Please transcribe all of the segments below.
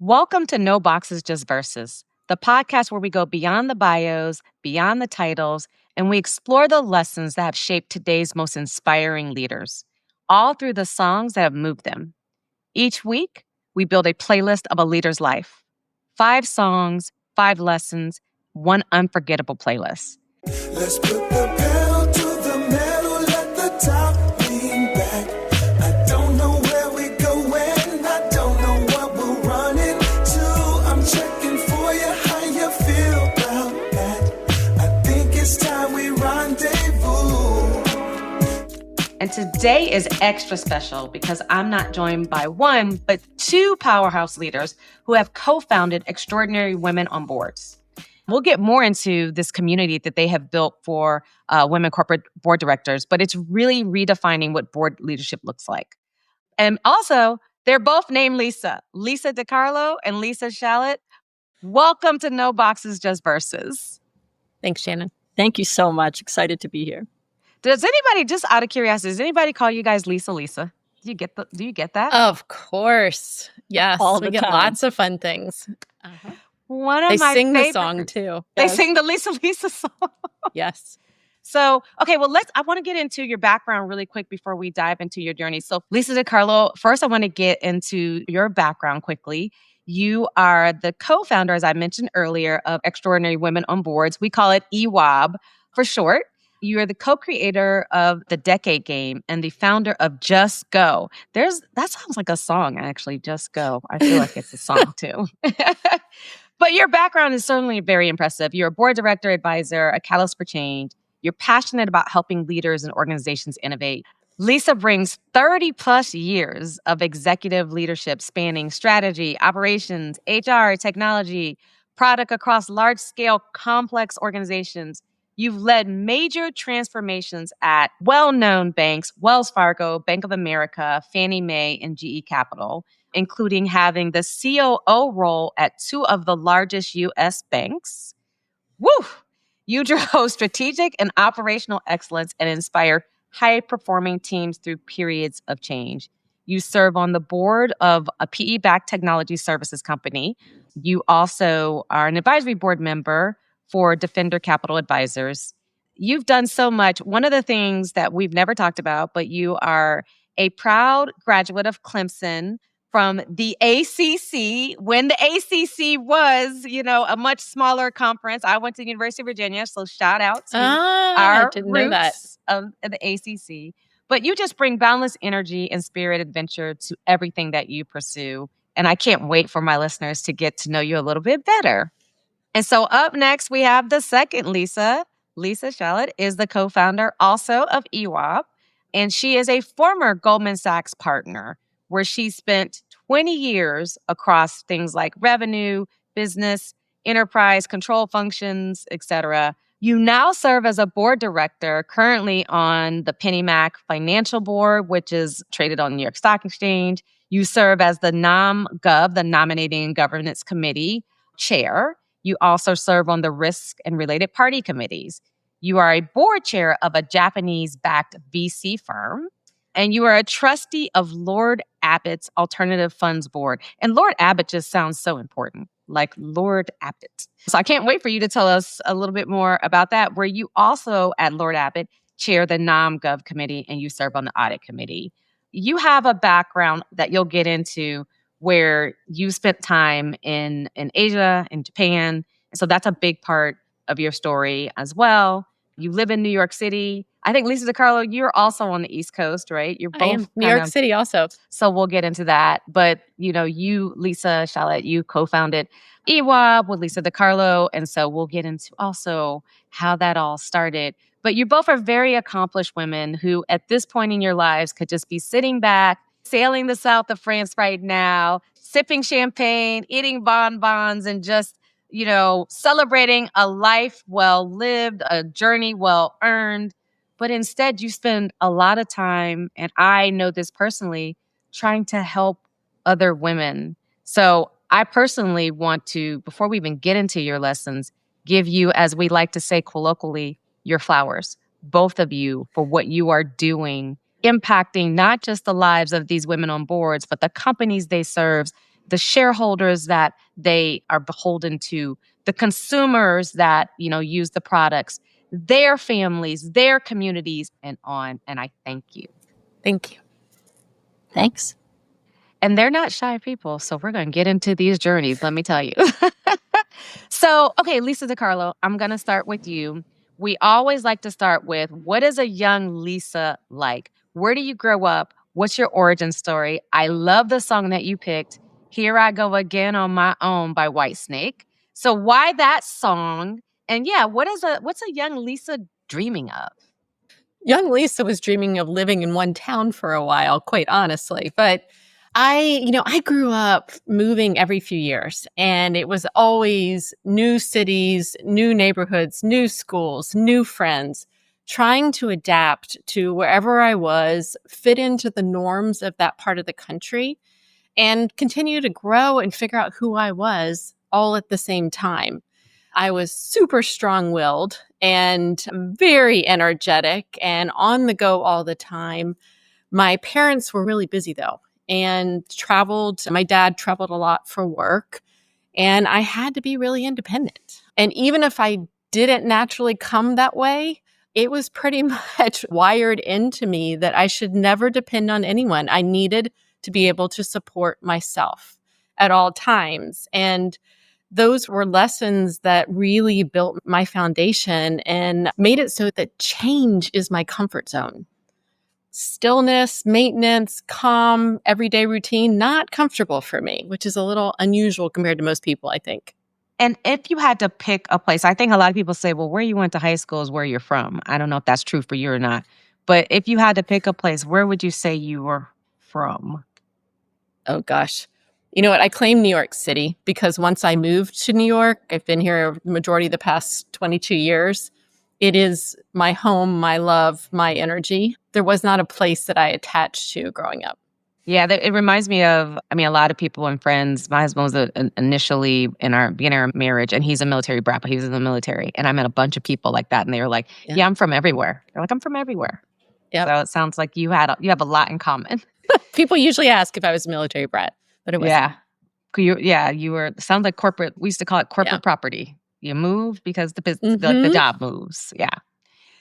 Welcome to No Boxes, Just Verses, the podcast where we go beyond the bios, beyond the titles, and we explore the lessons that have shaped today's most inspiring leaders, all through the songs that have moved them. Each week, we build a playlist of a leader's life. 5 songs, 5 lessons, one unforgettable playlist. Let's put the pedal to the metal, let the top lean back. I don't know where we're going, I don't know what we're running to. I'm checking for you, how you feel about that. I think it's time we rendezvous. And today is extra special because I'm not joined by one, but 2 powerhouse leaders who have co-founded Extraordinary Women on Boards. We'll get more into this community that they have built for women corporate board directors, but it's really redefining what board leadership looks like. And also, they're both named Lisa DeCarlo and Lisa Shalet. Welcome to No Boxes, Just Verses. Thanks, Shannon. Thank you so much. Excited to be here. Does anybody, just out of curiosity, does anybody call you guys Lisa? Do you get that? Of course. Yes. All the we get time. Lots of fun things. Uh-huh. One of They my sing the favorite- song too. They Yes. sing the Lisa song. Yes. So, okay, well, I want to get into your background really quick before we dive into your journey. So, Lisa DeCarlo, first I want to get into your background quickly. You are the co-founder, as I mentioned earlier, of Extraordinary Women on Boards. We call it EWOB for short. You are the co-creator of The Decade Game and the founder of Just Go. That sounds like a song, actually, Just Go. I feel like it's a song too. But your background is certainly very impressive. You're a board director, advisor, a catalyst for change. You're passionate about helping leaders and organizations innovate. Lisa brings 30 plus years of executive leadership spanning strategy, operations, HR, technology, product across large-scale complex organizations. You've led major transformations at well-known banks, Wells Fargo, Bank of America, Fannie Mae, and GE Capital, including having the COO role at 2 of the largest U.S. banks. Woo! You drove strategic and operational excellence and inspired high-performing teams through periods of change. You serve on the board of a PE-backed technology services company. You also are an advisory board member for Defender Capital Advisors. You've done so much. One of the things that we've never talked about, but you are a proud graduate of Clemson from the ACC, when the ACC was, a much smaller conference. I went to the University of Virginia, so shout out to I our didn't roots know that. of the ACC. But you just bring boundless energy and spirit adventure to everything that you pursue. And I can't wait for my listeners to get to know you a little bit better. And so up next, we have the second Lisa. Lisa Shalet is the co-founder also of EWOB, and she is a former Goldman Sachs partner, where she spent 20 years across things like revenue, business, enterprise, control functions, etc. You now serve as a board director currently on the PennyMac Financial Board, which is traded on New York Stock Exchange. You serve as the NomGov, the Nominating and Governance Committee chair. You also serve on the Risk and Related Party Committees. You are a board chair of a Japanese-backed VC firm. And you are a trustee of Lord Abbott's Alternative Funds Board. And Lord Abbott just sounds so important, like Lord Abbott. So I can't wait for you to tell us a little bit more about that, where you also, at Lord Abbott, chair the NomGov committee and you serve on the audit committee. You have a background that you'll get into where you spent time in Asia, in Japan. And so that's a big part of your story as well. You live in New York City. I think, Lisa DeCarlo, you're also on the East Coast, right? You're both I am New York City also. So we'll get into that. But, you, Lisa Shalet, you co-founded EWOB with Lisa DeCarlo. And so we'll get into also how that all started. But you both are very accomplished women who, at this point in your lives, could just be sitting back, sailing the south of France right now, sipping champagne, eating bonbons, and just celebrating a life well lived, a journey well earned. But instead, you spend a lot of time, and I know this personally, trying to help other women. So I personally want to, before we even get into your lessons, give you, as we like to say colloquially, your flowers, both of you, for what you are doing, impacting not just the lives of these women on boards, but the companies they serve the shareholders that they are beholden to, the consumers that, use the products, their families, their communities, and on. And I thank you. Thank you. Thanks. And they're not shy people, so we're going to get into these journeys, let me tell you. So, okay, Lisa DeCarlo, I'm going to start with you. We always like to start with, what is a young Lisa like? Where do you grow up? What's your origin story? I love the song that you picked, Here I Go Again on My Own by Whitesnake. So why that song? And yeah, what's a young Lisa dreaming of? Young Lisa was dreaming of living in one town for a while, quite honestly. But I grew up moving every few years, and it was always new cities, new neighborhoods, new schools, new friends, trying to adapt to wherever I was, fit into the norms of that part of the country, and continue to grow and figure out who I was all at the same time. I was super strong-willed and very energetic and on the go all the time. My parents were really busy though and traveled. My dad traveled a lot for work, and I had to be really independent. And even if I didn't naturally come that way, it was pretty much wired into me that I should never depend on anyone. I needed to be able to support myself at all times. And those were lessons that really built my foundation and made it so that change is my comfort zone. Stillness, maintenance, calm, everyday routine, not comfortable for me, which is a little unusual compared to most people, I think. And if you had to pick a place, I think a lot of people say, well, where you went to high school is where you're from. I don't know if that's true for you or not. But if you had to pick a place, where would you say you were from? Oh, gosh. You know what? I claim New York City because once I moved to New York, I've been here the majority of the past 22 years. It is my home, my love, my energy. There was not a place that I attached to growing up. Yeah, it reminds me of, a lot of people and friends. My husband was initially in our beginning of our marriage, and he's a military brat, but he was in the military. And I met a bunch of people like that, and they were like, yeah, I'm from everywhere. They're like, I'm from everywhere. Yep. So it sounds like you have a lot in common. People usually ask if I was a military brat, but it wasn't. You were, sounds like corporate. We used to call it corporate property. You moved because the job moves. Yeah.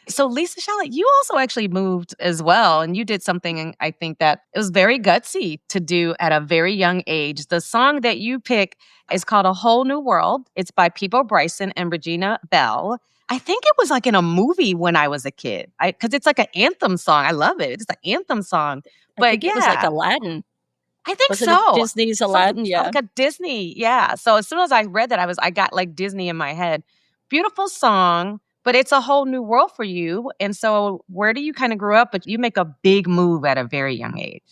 So Lisa Shalet, you also actually moved as well, and you did something I think that it was very gutsy to do at a very young age. The song that you pick is called A Whole New World. It's by Peebo Bryson and Regina Belle. I think it was like in a movie when I was a kid, because it's like an anthem song. I love it. It's an anthem song. But I think it was like Aladdin. I think Wasn't so. it Disney's Aladdin? Yeah. Like a Disney. Yeah. So as soon as I read that, I got like Disney in my head. Beautiful song, but it's a whole new world for you. And so where do you kind of grow up? But you make a big move at a very young age.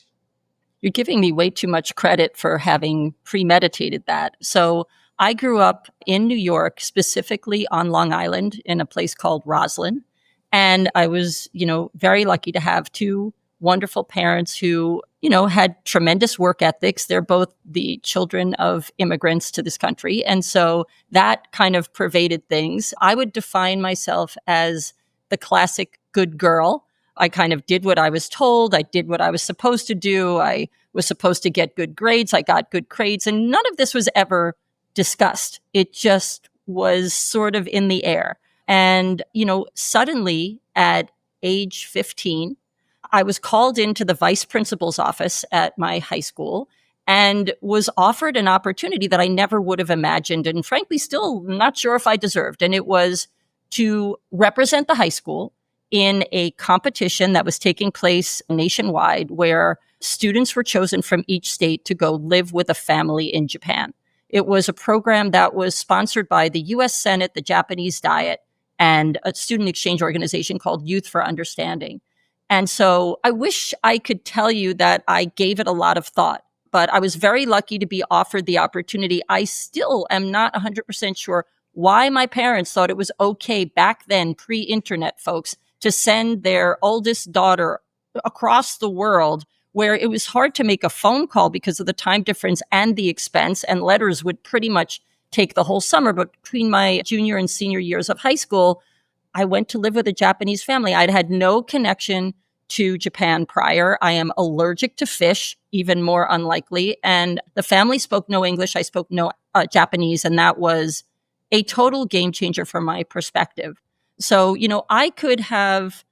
You're giving me way too much credit for having premeditated that. So I grew up in New York, specifically on Long Island in a place called Roslyn. And I was, very lucky to have two wonderful parents who, had tremendous work ethics. They're both the children of immigrants to this country. And so that kind of pervaded things. I would define myself as the classic good girl. I kind of did what I was told. I did what I was supposed to do. I was supposed to get good grades. I got good grades. And none of this was ever discussed. It just was sort of in the air. And, suddenly at age 15, I was called into the vice principal's office at my high school and was offered an opportunity that I never would have imagined, and frankly, still not sure if I deserved. And it was to represent the high school in a competition that was taking place nationwide where students were chosen from each state to go live with a family in Japan. It was a program that was sponsored by the U.S. Senate, the Japanese Diet, and a student exchange organization called Youth for Understanding. And so I wish I could tell you that I gave it a lot of thought, but I was very lucky to be offered the opportunity. I still am not 100% sure why my parents thought it was okay back then, pre-internet folks, to send their oldest daughter across the world where it was hard to make a phone call because of the time difference and the expense, and letters would pretty much take the whole summer. But between my junior and senior years of high school, I went to live with a Japanese family. I'd had no connection to Japan prior. I am allergic to fish, even more unlikely. And the family spoke no English. I spoke no Japanese. And that was a total game changer from my perspective. So, I could have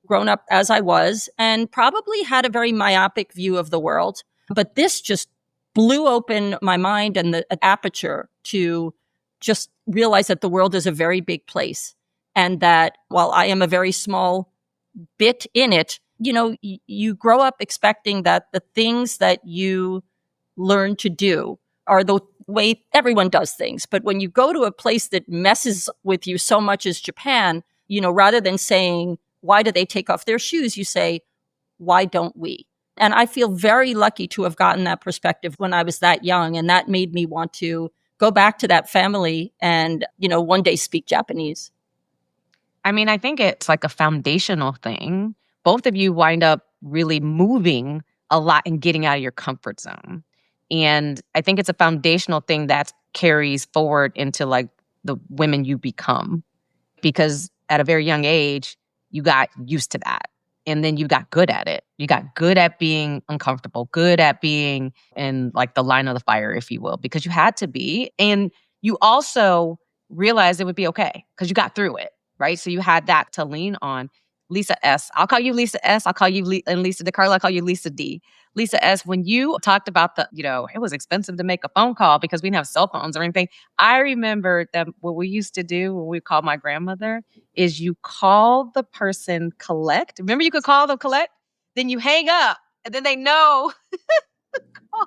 grown up as I was and probably had a very myopic view of the world. But this just blew open my mind and the aperture to just realize that the world is a very big place. And that while I am a very small bit in it, you grow up expecting that the things that you learn to do are the way everyone does things. But when you go to a place that messes with you so much as Japan, rather than saying, why do they take off their shoes? You say, why don't we? And I feel very lucky to have gotten that perspective when I was that young. And that made me want to go back to that family and, one day speak Japanese. I mean, I think it's like a foundational thing. Both of you wind up really moving a lot and getting out of your comfort zone. And I think it's a foundational thing that carries forward into like the women you become. Because at a very young age, you got used to that. And then you got good at it. You got good at being uncomfortable, good at being in like the line of the fire, if you will, because you had to be. And you also realized it would be okay because you got through it, right? So you had that to lean on. Lisa S. I'll call you Lisa S. I'll call you and Lisa DeCarlo. I'll call you Lisa D. Lisa S. When you talked about it was expensive to make a phone call because we didn't have cell phones or anything. I remember that what we used to do when we called my grandmother is you call the person collect. Remember you could call them collect? Then you hang up and then they know.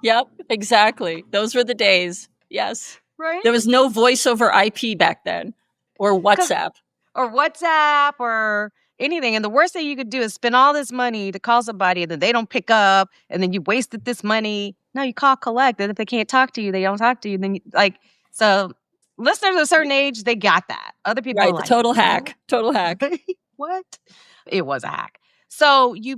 Yep, exactly. Those were the days. Yes. Right? There was no voice over IP back then or WhatsApp. Or anything. And the worst thing you could do is spend all this money to call somebody and then they don't pick up and then you wasted this money. No, you call collect. And if they can't talk to you, they don't talk to you. Then so listeners of a certain age, they got that. Other people Right, are like, total hack. Total hack. What? It was a hack. So you're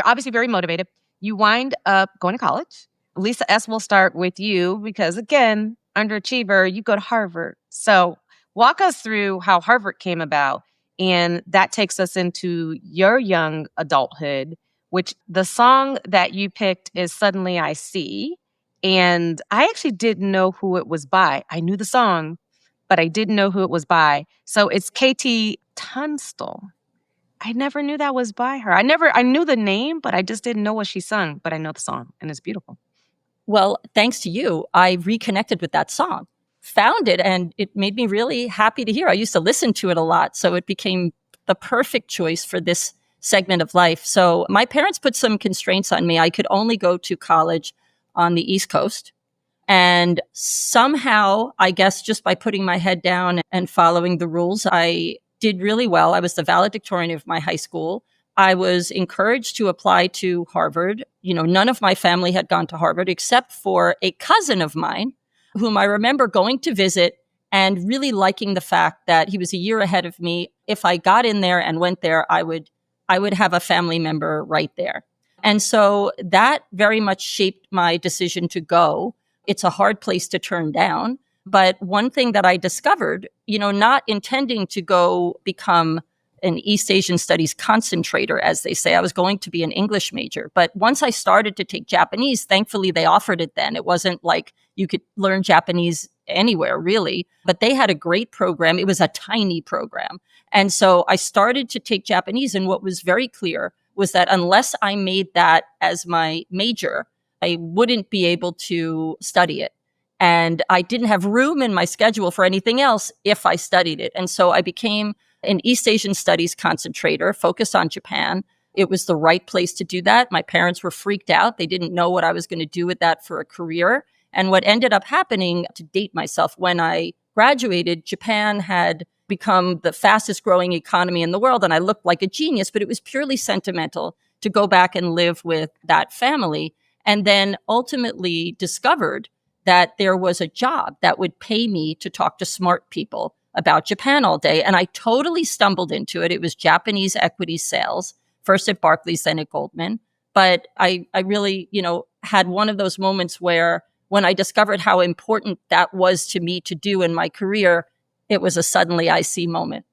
obviously very motivated. You wind up going to college. Lisa S. will start with you because again, underachiever, you go to Harvard. So walk us through how Harvard came about. And that takes us into your young adulthood, which the song that you picked is Suddenly I See. And I actually didn't know who it was by. I knew the song, but I didn't know who it was by. So it's KT Tunstall. I never knew that was by her. I knew the name, but I just didn't know what she sung. But I know the song, and it's beautiful. Well, thanks to you, I reconnected with that song. Found it and it made me really happy to hear. I used to listen to it a lot, so it became the perfect choice for this segment of life. So my parents put some constraints on me. I could only go to college on the East Coast. And somehow, I guess just by putting my head down and following the rules, I did really well. I was the valedictorian of my high school. I was encouraged to apply to Harvard. None of my family had gone to Harvard except for a cousin of mine whom I remember going to visit and really liking the fact that he was a year ahead of me. If I got in there and went there, I would have a family member right there. And so that very much shaped my decision to go. It's a hard place to turn down. But one thing that I discovered, not intending to go become an East Asian studies concentrator, as they say, I was going to be an English major. But once I started to take Japanese, thankfully they offered it then. It wasn't like you could learn Japanese anywhere, really. But they had a great program. It was a tiny program. And so I started to take Japanese. And what was very clear was that unless I made that as my major, I wouldn't be able to study it. And I didn't have room in my schedule for anything else if I studied it. And so I became an East Asian studies concentrator focused on Japan. It was the right place to do that. My parents were freaked out. They didn't know what I was going to do with that for a career. And what ended up happening, to date myself, when I graduated, Japan had become the fastest growing economy in the world. And I looked like a genius, but it was purely sentimental to go back and live with that family. And then ultimately discovered that there was a job that would pay me to talk to smart people about Japan all day. And I totally stumbled into it. It was Japanese equity sales, first at Barclays, then at Goldman. But I really, had one of those moments where when I discovered how important that was to me to do in my career, it was a suddenly I see moment.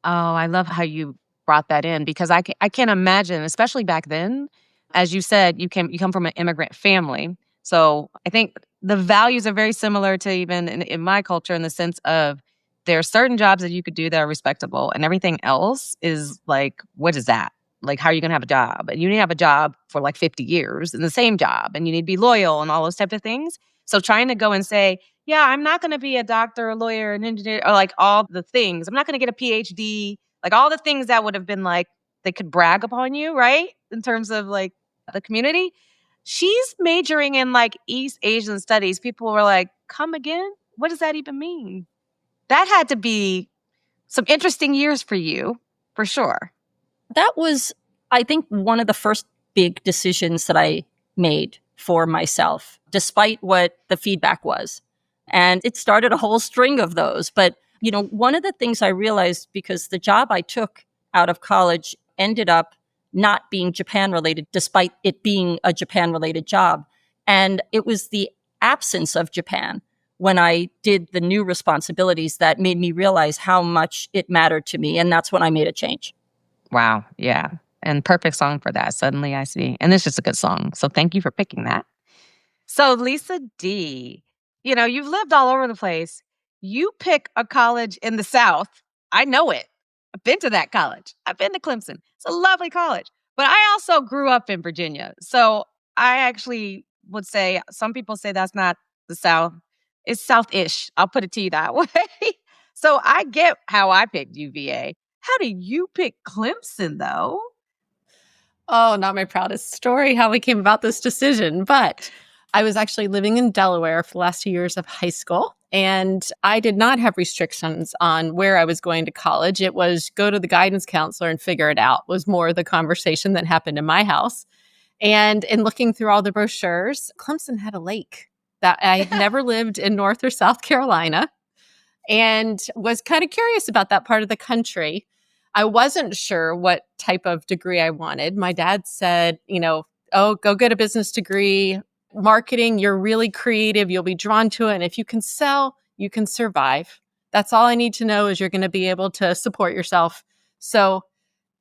Oh, I love how you brought that in because I can't imagine, especially back then, as you said, you come from an immigrant family. So I think the values are very similar to even in my culture in the sense of there are certain jobs that you could do that are respectable and everything else is like, what is that? Like, how are you going to have a job? And you need to have a job for like 50 years in the same job and you need to be loyal and all those types of things. So trying to go and say, yeah, I'm not going to be a doctor, a lawyer, an engineer, or like all the things. I'm not going to get a PhD, like all the things that would have been like, they could brag upon you, right? In terms of like the community. She's majoring in like East Asian studies. People were like, come again? What does that even mean? That had to be some interesting years for you, for sure. That was, I think, one of the first big decisions that I made for myself, despite what the feedback was. And it started a whole string of those. But, one of the things I realized, because the job I took out of college ended up not being Japan related, despite it being a Japan related job. And it was the absence of Japan when I did the new responsibilities that made me realize how much it mattered to me. And that's when I made a change. Wow. Yeah. And perfect song for that. Suddenly I See. And it's just a good song. So thank you for picking that. So Lisa D, you've lived all over the place. You pick a college in the South. I know it. I've been to that college. I've been to Clemson. It's a lovely college. But I also grew up in Virginia. So I actually would say, some people say that's not the South. It's South-ish. I'll put it to you that way. So I get how I picked UVA. How do you pick Clemson, though? Oh, not my proudest story how we came about this decision, but I was actually living in Delaware for the last 2 years of high school, and I did not have restrictions on where I was going to college. It was go to the guidance counselor and figure it out was more the conversation that happened in my house. And in looking through all the brochures, Clemson had a lake that I had never lived in North or South Carolina and was kind of curious about that part of the country. I wasn't sure what type of degree I wanted. My dad said, oh, go get a business degree. Marketing, you're really creative. You'll be drawn to it. And if you can sell, you can survive. That's all I need to know is you're going to be able to support yourself. So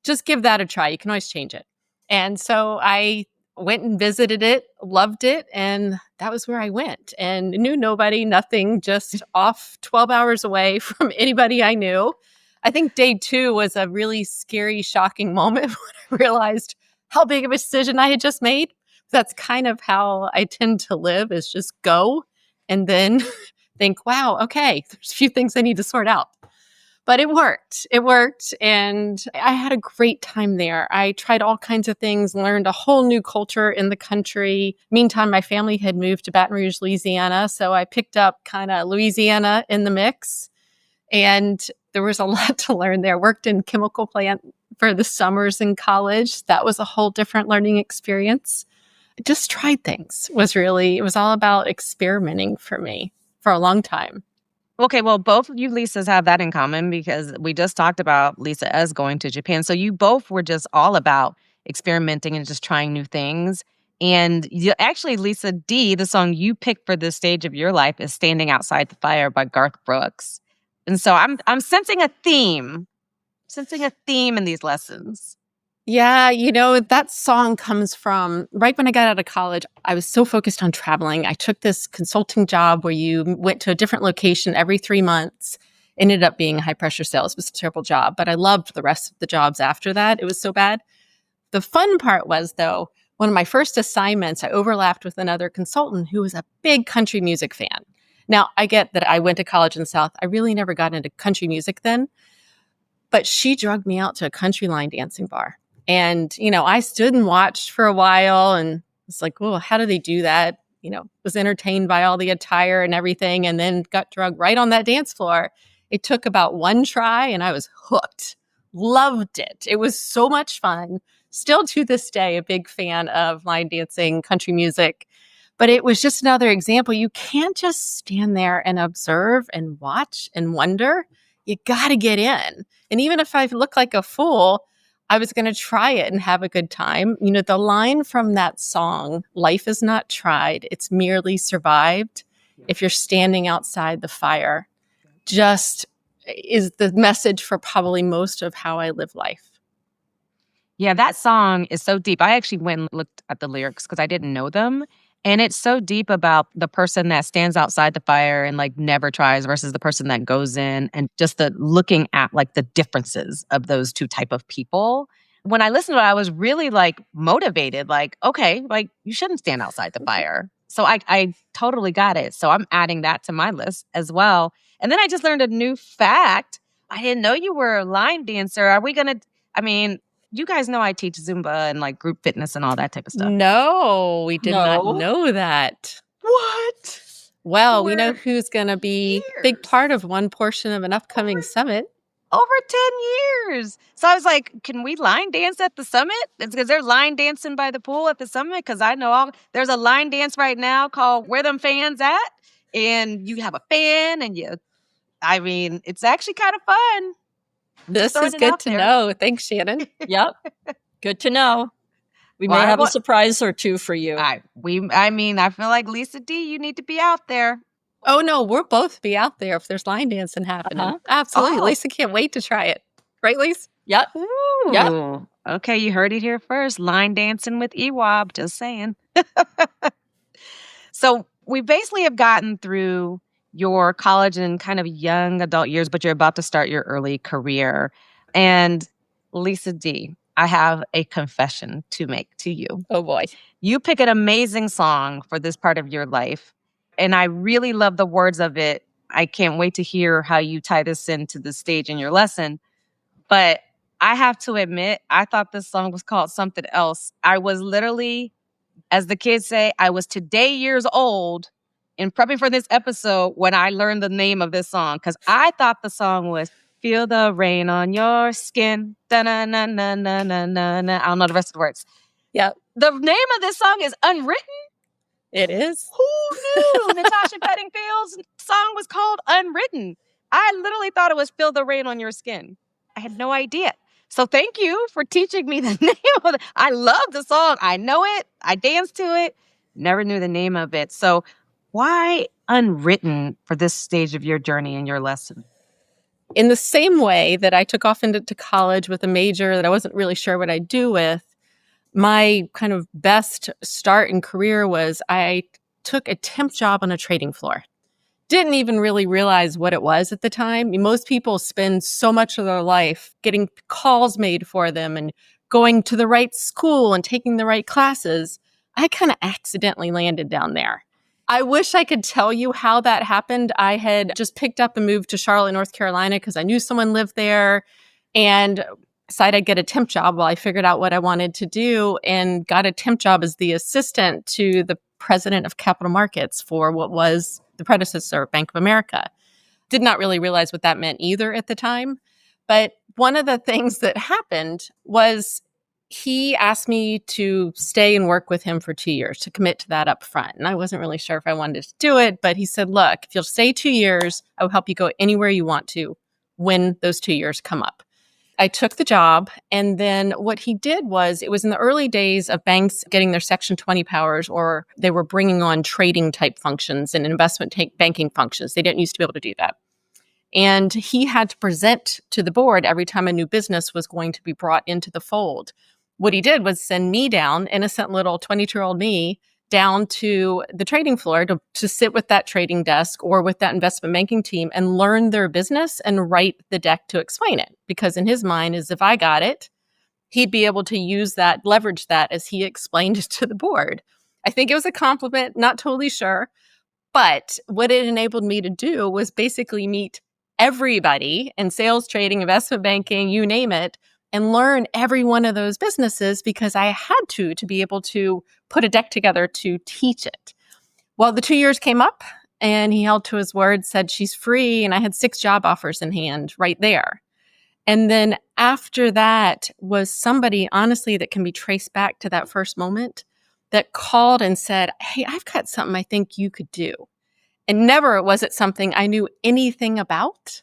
just give that a try. You can always change it. And so I went and visited it, loved it. And that was where I went and knew nobody, nothing, just off 12 hours away from anybody I knew. I think day 2 was a really scary, shocking moment when I realized how big of a decision I had just made. That's kind of how I tend to live, is just go and then think, wow, okay, there's a few things I need to sort out. But it worked. It worked. And I had a great time there. I tried all kinds of things, learned a whole new culture in the country. Meantime, my family had moved to Baton Rouge, Louisiana. So I picked up kind of Louisiana in the mix. And there was a lot to learn there. Worked in chemical plant for the summers in college. That was a whole different learning experience. I just tried things. It was all about experimenting for me for a long time. Okay, well, both of you Lisas have that in common because we just talked about Lisa S going to Japan. So you both were just all about experimenting and just trying new things. And actually, Lisa D, the song you picked for this stage of your life is Standing Outside the Fire by Garth Brooks. And so I'm sensing a theme in these lessons. Yeah, that song comes from right when I got out of college. I was so focused on traveling. I took this consulting job where you went to a different location every 3 months. Ended up being high pressure sales. It was a terrible job, but I loved the rest of the jobs after that. It was so bad. The fun part was, though, one of my first assignments, I overlapped with another consultant who was a big country music fan. Now, I get that I went to college in the South. I really never got into country music then, but she drugged me out to a country line dancing bar. And, I stood and watched for a while and was like, oh, how do they do that? Was entertained by all the attire and everything, and then got drugged right on that dance floor. It took about one try and I was hooked. Loved it. It was so much fun. Still to this day, a big fan of line dancing, country music. But it was just another example. You can't just stand there and observe and watch and wonder. You got to get in. And even if I look like a fool, I was going to try it and have a good time. The line from that song, life is not tried, it's merely survived. If you're standing outside the fire, just is the message for probably most of how I live life. Yeah, that song is so deep. I actually went and looked at the lyrics because I didn't know them. And it's so deep about the person that stands outside the fire and like never tries versus the person that goes in, and just the looking at like the differences of those two type of people. When I listened to it, I was really like motivated, like, okay, like you shouldn't stand outside the fire. So I totally got it. So I'm adding that to my list as well. And then I just learned a new fact. I didn't know you were a line dancer. Are we gonna I mean, you guys know I teach Zumba and like group fitness and all that type of stuff. No, we did not No. know that. What? Well, we know For who's going to be big years. part of one portion of an upcoming summit. Over 10 years. So I was like, can we line dance at the summit? Is there line dancing by the pool at the summit? Because I know there's a line dance right now called Where Them Fans At? And you have a fan and I mean, it's actually kind of fun. This throwing is it good out to there. know. Thanks, Shannon. Yep. Good to know. We Well, may I have a want- surprise or two for you. I mean, I feel like Lisa D, you need to be out there. Oh, no, we'll both be out there if there's line dancing happening. Uh-huh. Absolutely. Oh. Lisa can't wait to try it. Right, Lisa? Yep. Ooh. Okay, you heard it here first. Line dancing with EWOB, just saying. So we basically have gotten through your college and kind of young adult years, but you're about to start your early career. And Lisa D, I have a confession to make to you. Oh, boy. You pick an amazing song for this part of your life, and I really love the words of it. I can't wait to hear how you tie this into the stage in your lesson. But I have to admit, I thought this song was called something else. I was literally, as the kids say, I was today years old in prepping for this episode when I learned the name of this song, because I thought the song was Feel the Rain on Your Skin. Da-na-na-na-na-na-na. I don't know the rest of the words. Yep, The name of this song is Unwritten. it is. Who knew Natasha Bedingfield's song was called Unwritten? I literally thought it was Feel the Rain on Your Skin. I had no idea. So thank you for teaching me the name of it. I love the song. I know it. I danced to it. Never knew the name of it. So why Unwritten for this stage of your journey and your lesson? In the same way that I took off into college with a major that I wasn't really sure what I'd do with, my kind of best start in career was I took a temp job on a trading floor. Didn't even really realize what it was at the time. I mean, most people spend so much of their life getting calls made for them and going to the right school and taking the right classes. I kind of accidentally landed down there. I wish I could tell you how that happened. I had just picked up and moved to Charlotte, North Carolina because I knew someone lived there and decided I'd get a temp job while I figured out what I wanted to do, and got a temp job as the assistant to the president of capital markets for what was the predecessor of Bank of America. Did not really realize what that meant either at the time. But one of the things that happened was he asked me to stay and work with him for 2 years, to commit to that up front. And I wasn't really sure if I wanted to do it, but he said, look, if you'll stay 2 years, I will help you go anywhere you want to when those 2 years come up. I took the job, and then what he did was, it was in the early days of banks getting their Section 20 powers, or they were bringing on trading type functions and investment banking functions. They didn't used to be able to do that. And he had to present to the board every time a new business was going to be brought into the fold. What he did was send me down, innocent little 22-year-old me, down to the trading floor to sit with that trading desk or with that investment banking team and learn their business and write the deck to explain it. Because in his mind, is if I got it, he'd be able to use that, leverage that as he explained it to the board. I think it was a compliment, not totally sure. But what it enabled me to do was basically meet everybody in sales, trading, investment banking, you name it, and learn every one of those businesses because I had to be able to put a deck together to teach it. Well, the 2 years came up and he held to his word, said she's free, and I had 6 job offers in hand right there. And then after that was somebody, honestly, that can be traced back to that first moment that called and said, hey, I've got something I think you could do. And never was it something I knew anything about.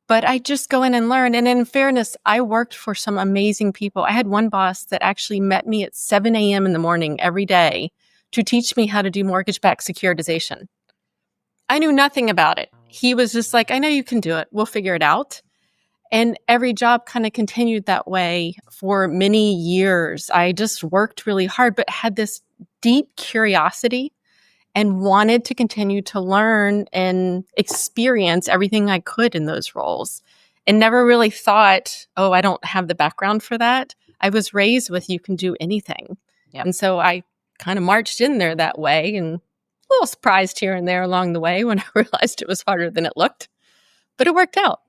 But I just go in and learn. And in fairness, I worked for some amazing people. I had one boss that actually met me at 7 a.m. in the morning every day to teach me how to do mortgage-backed securitization. I knew nothing about it. He was just like, I know you can do it. We'll figure it out. And every job kind of continued that way for many years. I just worked really hard, but had this deep curiosity and wanted to continue to learn and experience everything I could in those roles. And never really thought, oh, I don't have the background for that. I was raised with you can do anything. Yep. And so I kind of marched in there that way, and a little surprised here and there along the way when I realized it was harder than it looked. But it worked out.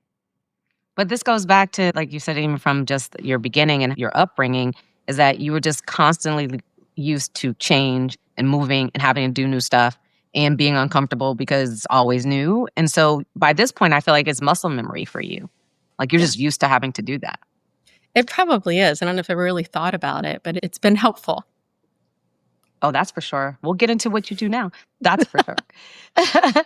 But this goes back to, like you said, even from just your beginning and your upbringing, is that you were just constantly used to change and moving and having to do new stuff and being uncomfortable because it's always new. And so by this point, I feel like it's muscle memory for you. Like you're just used to having to do that. It probably is. I don't know if I really thought about it, but it's been helpful. Oh, that's for sure. We'll get into what you do now. That's for sure.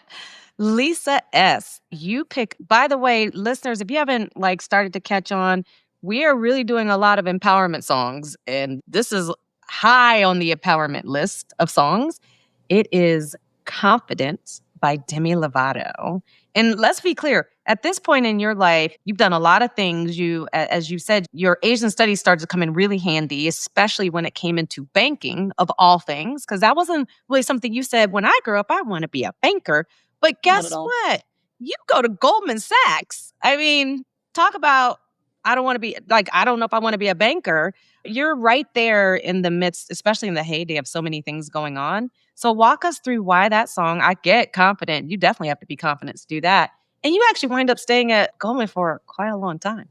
Lisa S., you pick, by the way, listeners, if you haven't started to catch on, we are really doing a lot of empowerment songs. And this is high on the empowerment list of songs. It is Confidence by Demi Lovato. And let's be clear, at this point in your life, you've done a lot of things. As you said, your Asian studies started to come in really handy, especially when it came into banking, of all things, because that wasn't really something you said, when I grew up, I want to be a banker. But guess what? You go to Goldman Sachs. I mean, talk about, I don't want to be, I don't know if I want to be a banker. You're right there in the midst, especially in the heyday of so many things going on. So walk us through why that song. I get confident. You definitely have to be confident to do that. And you actually wind up staying at Goldman for quite a long time.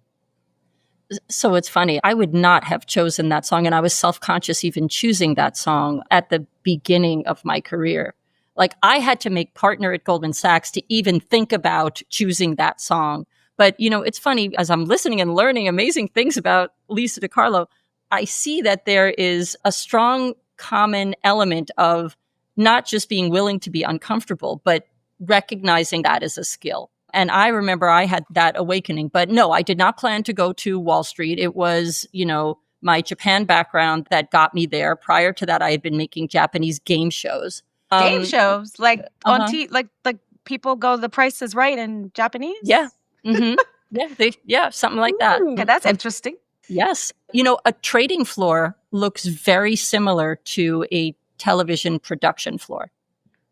So it's funny. I would not have chosen that song. And I was self-conscious even choosing that song at the beginning of my career. I had to make partner at Goldman Sachs to even think about choosing that song. But, it's funny, as I'm listening and learning amazing things about Lisa DeCarlo, I see that there is a strong common element of not just being willing to be uncomfortable, but recognizing that as a skill. And I remember I had that awakening. But no, I did not plan to go to Wall Street. It was, my Japan background that got me there. Prior to that, I had been making Japanese game shows. Game shows? On TV, like people go, The Price is Right in Japanese? Yeah. Mm-hmm. Yeah, something like that. Okay, that's interesting. Yes. A trading floor looks very similar to a television production floor.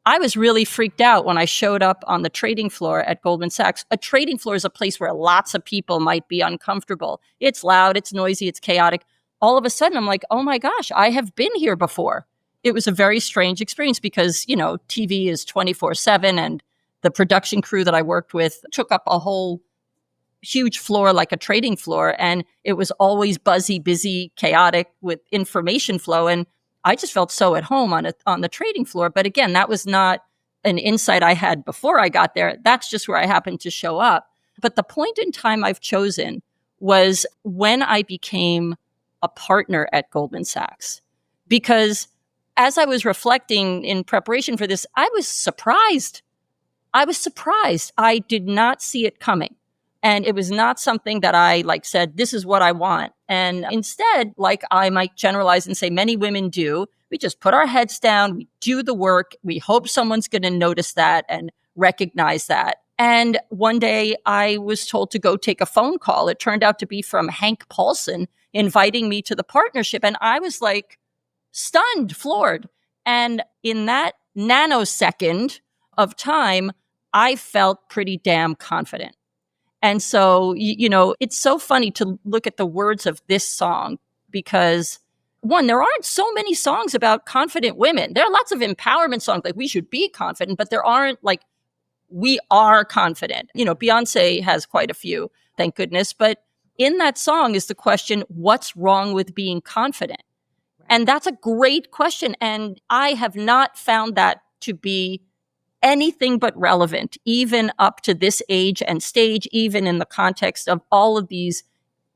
I was really freaked out when I showed up on the trading floor at Goldman Sachs. A trading floor is a place where lots of people might be uncomfortable. It's loud, it's noisy, it's chaotic. All of a sudden, I'm like, oh my gosh, I have been here before. It was a very strange experience because, TV is 24/7, and the production crew that I worked with took up a whole huge floor like a trading floor. And it was always buzzy, busy, chaotic with information flow. And I just felt so at home on the trading floor. But again, that was not an insight I had before I got there. That's just where I happened to show up. But the point in time I've chosen was when I became a partner at Goldman Sachs. Because as I was reflecting in preparation for this, I was surprised. I did not see it coming. And it was not something that I said, this is what I want. And instead, I might generalize and say many women do, we just put our heads down, we do the work, we hope someone's going to notice that and recognize that. And one day I was told to go take a phone call. It turned out to be from Hank Paulson inviting me to the partnership. And I was stunned, floored. And in that nanosecond of time, I felt pretty damn confident. And so, it's so funny to look at the words of this song because, one, there aren't so many songs about confident women. There are lots of empowerment songs we should be confident, but there aren't we are confident. Beyonce has quite a few, thank goodness. But in that song is the question, what's wrong with being confident? And that's a great question. And I have not found that to be anything but relevant, even up to this age and stage, even in the context of all of these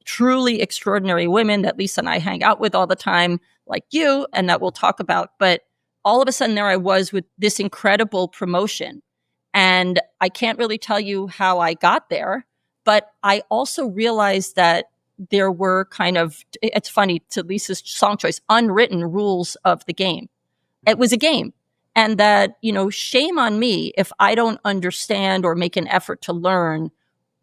truly extraordinary women that Lisa and I hang out with all the time, like you, and that we'll talk about. But all of a sudden there I was with this incredible promotion. And I can't really tell you how I got there, but I also realized that there were it's funny, to Lisa's song choice, unwritten rules of the game. It was a game. And that, shame on me if I don't understand or make an effort to learn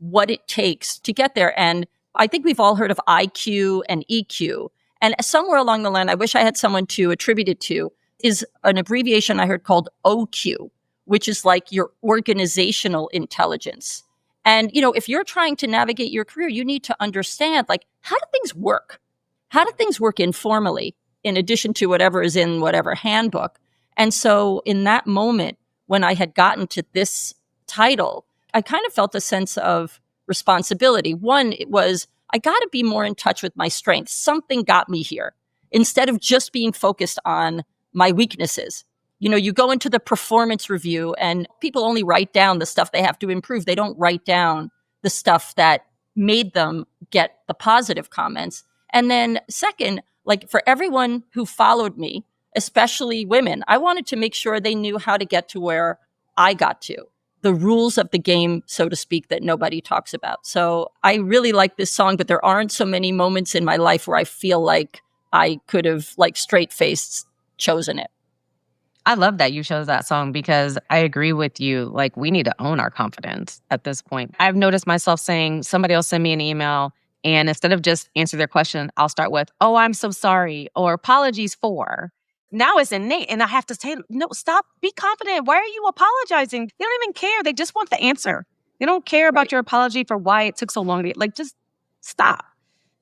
what it takes to get there. And I think we've all heard of IQ and EQ. And somewhere along the line, I wish I had someone to attribute it to, is an abbreviation I heard called OQ, which is like your organizational intelligence. And, if you're trying to navigate your career, you need to understand, like, how do things work? How do things work informally in addition to whatever is in whatever handbook? And so in that moment, when I had gotten to this title, I kind of felt a sense of responsibility. One, it was, I got to be more in touch with my strengths. Something got me here instead of just being focused on my weaknesses. You go into the performance review and people only write down the stuff they have to improve. They don't write down the stuff that made them get the positive comments. And then second, like for everyone who followed me, especially women, I wanted to make sure they knew how to get to where I got to, the rules of the game, so to speak, that nobody talks about. So I really like this song, but there aren't so many moments in my life where I feel like I could have like straight-faced chosen it. I love that you chose that song because I agree with you. Like, we need to own our confidence at this point. I've noticed myself saying, somebody will send me an email, and instead of just answer their question, I'll start with, "Oh, I'm so sorry," or "Apologies for." Now it's innate, and I have to say, no, stop, be confident. Why are you apologizing? They don't even care. They just want the answer. They don't care about your apology for why it took so long to get, like, just stop.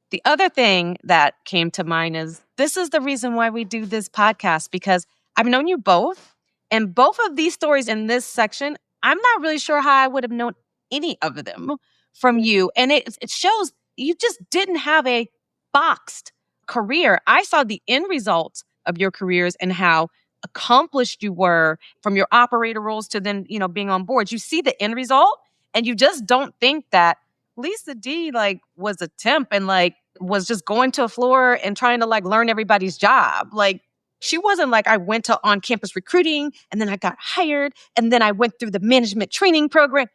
The other thing that came to mind is this is the reason why we do this podcast, because I've known you both, and both of these stories in this section, I'm not really sure how I would have known any of them from you. And it shows you just didn't have a boxed career. I saw the end results of your careers and how accomplished you were from your operator roles to then, being on board. You see the end result, and you just don't think that Lisa D was a temp and was just going to a floor and trying to learn everybody's job. She wasn't like, I went to on-campus recruiting and then I got hired and then I went through the management training program.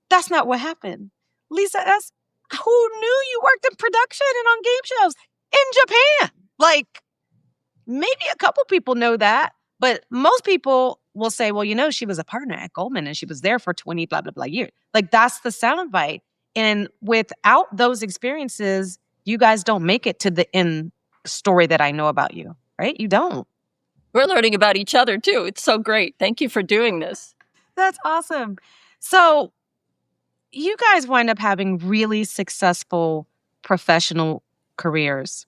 That's not what happened. Lisa S., who knew you worked in production and on game shows in Japan? Maybe a couple people know that, but most people will say, well, she was a partner at Goldman and she was there for 20 blah, blah, blah years. That's the soundbite. And without those experiences, you guys don't make it to the end story that I know about you, right? You don't. We're learning about each other too. It's so great. Thank you for doing this. That's awesome. So you guys wind up having really successful professional careers.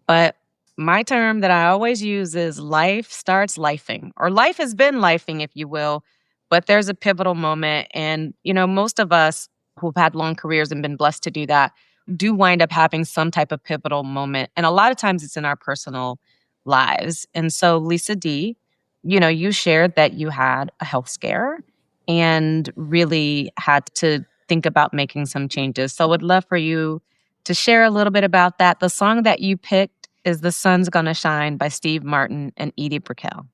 But my term that I always use is life starts lifing, or life has been lifing, if you will. But there's a pivotal moment. And, most of us who've had long careers and been blessed to do that do wind up having some type of pivotal moment. And a lot of times it's in our personal lives. And so Lisa D., you shared that you had a health scare and really had to think about making some changes. So I would love for you to share a little bit about that. The song that you picked is "The Sun's Gonna Shine" by Steve Martin and Edie Brickell.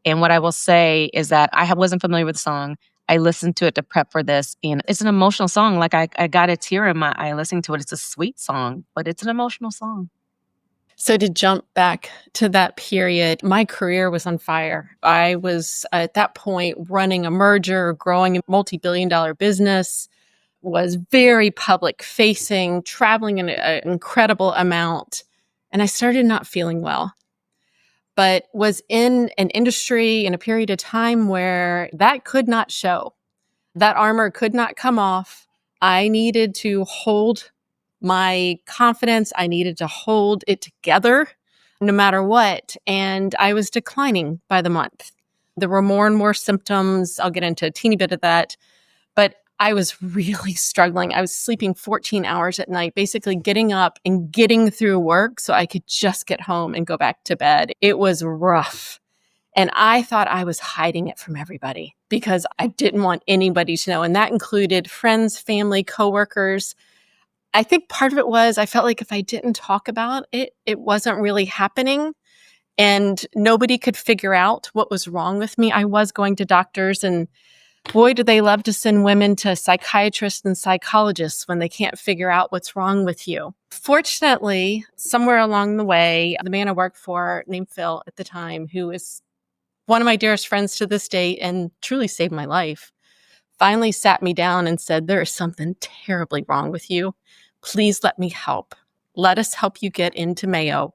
And what I will say is that I wasn't familiar with the song. I listened to it to prep for this, and it's an emotional song. I got a tear in my eye listening to it. It's a sweet song, but it's an emotional song. So to jump back to that period, my career was on fire. I was at that point running a merger, growing a multi-billion-dollar business, was very public facing, traveling an incredible amount. And I started not feeling well, but was in an industry in a period of time where that could not show. That armor could not come off. I needed to hold my confidence. I needed to hold it together no matter what. And I was declining by the month. There were more and more symptoms. I'll get into a teeny bit of that. But I was really struggling. I was sleeping 14 hours at night, basically getting up and getting through work so I could just get home and go back to bed. It was rough. And I thought I was hiding it from everybody because I didn't want anybody to know. And that included friends, family, coworkers. I think part of it was I felt like if I didn't talk about it, it wasn't really happening. And nobody could figure out what was wrong with me. I was going to doctors, and boy, do they love to send women to psychiatrists and psychologists when they can't figure out what's wrong with you. Fortunately, somewhere along the way, the man I worked for, named Phil at the time, who is one of my dearest friends to this day and truly saved my life, finally sat me down and said, there is something terribly wrong with you. Please let me help. Let us help you get into Mayo.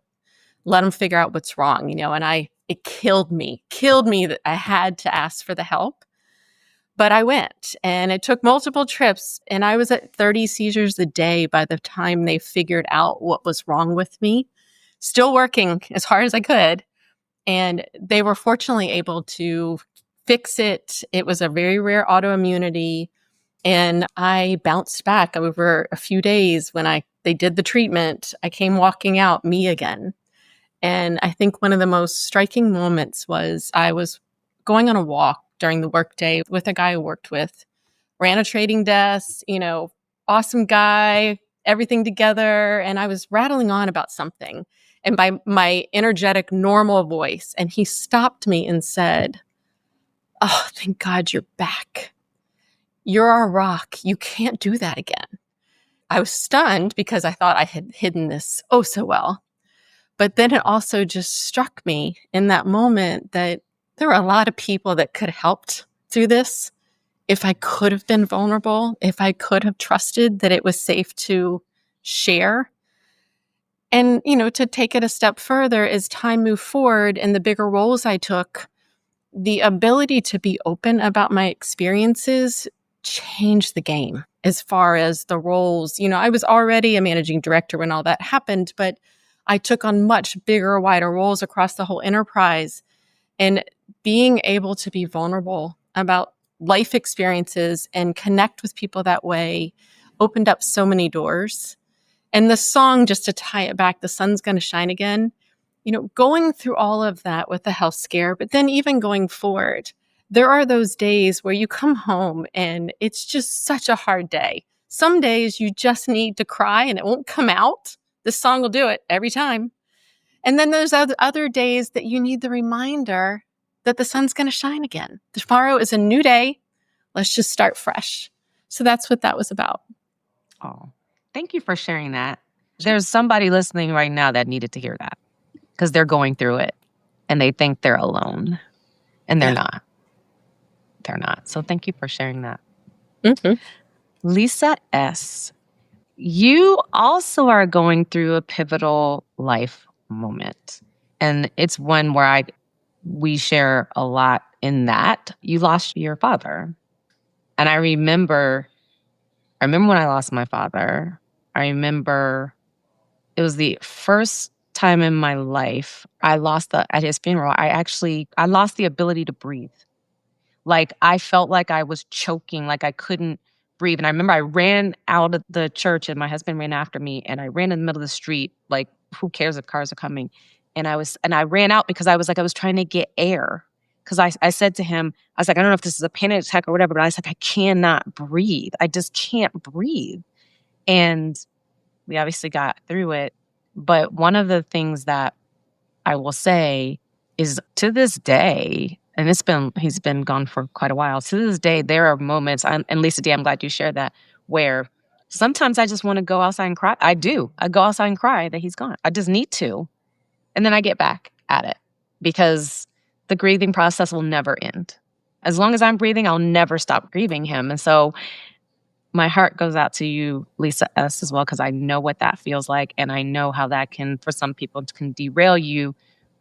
Let them figure out what's wrong, and it killed me that I had to ask for the help. But I went, and it took multiple trips, and I was at 30 seizures a day by the time they figured out what was wrong with me, still working as hard as I could. And they were fortunately able to fix it. It was a very rare autoimmunity. And I bounced back over a few days when they did the treatment. I came walking out, me again. And I think one of the most striking moments was I was going on a walk during the workday with a guy I worked with, ran a trading desk, awesome guy, everything together. And I was rattling on about something, and by my energetic, normal voice. And he stopped me and said, "Oh, thank God you're back. You're our rock. You can't do that again." I was stunned because I thought I had hidden this oh so well. But then it also just struck me in that moment that there were a lot of people that could have helped through this if I could have been vulnerable, if I could have trusted that it was safe to share. And, to take it a step further, as time moved forward and the bigger roles I took, the ability to be open about my experiences changed the game as far as the roles. I was already a managing director when all that happened, but I took on much bigger, wider roles across the whole enterprise. And being able to be vulnerable about life experiences and connect with people that way opened up so many doors. And the song, just to tie it back, "The Sun's Gonna Shine Again," going through all of that with the health scare, but then even going forward, there are those days where you come home and it's just such a hard day. Some days you just need to cry and it won't come out. This song will do it every time. And then there's other days that you need the reminder that the sun's going to shine again. Tomorrow is a new day. Let's just start fresh. So that's what that was about. Oh, thank you for sharing that. There's somebody listening right now that needed to hear that because they're going through it and they think they're alone, and they're not. They're not. So thank you for sharing that. Mm-hmm. Lisa S., you also are going through a pivotal life moment. And it's one where we share a lot in that. You lost your father. And I remember when I lost my father. I remember it was the first time in my life at his funeral, I lost the ability to breathe. Like, I felt like I was choking, like I couldn't breathe. And I remember I ran out of the church and my husband ran after me, and I ran in the middle of the street, like, who cares if cars are coming? And I ran out because I was trying to get air. Because I said to him, I was like, I don't know if this is a panic attack or whatever, but I was like, I cannot breathe. I just can't breathe. And we obviously got through it. But one of the things that I will say is, to this day, and he's been gone for quite a while. To this day, there are moments, and Lisa D., I'm glad you shared that, where sometimes I just want to go outside and cry. I do. I go outside and cry that he's gone. I just need to. And then I get back at it because the grieving process will never end. As long as I'm breathing, I'll never stop grieving him. And so my heart goes out to you, Lisa S., as well, because I know what that feels like. And I know how that can, for some people, can derail you,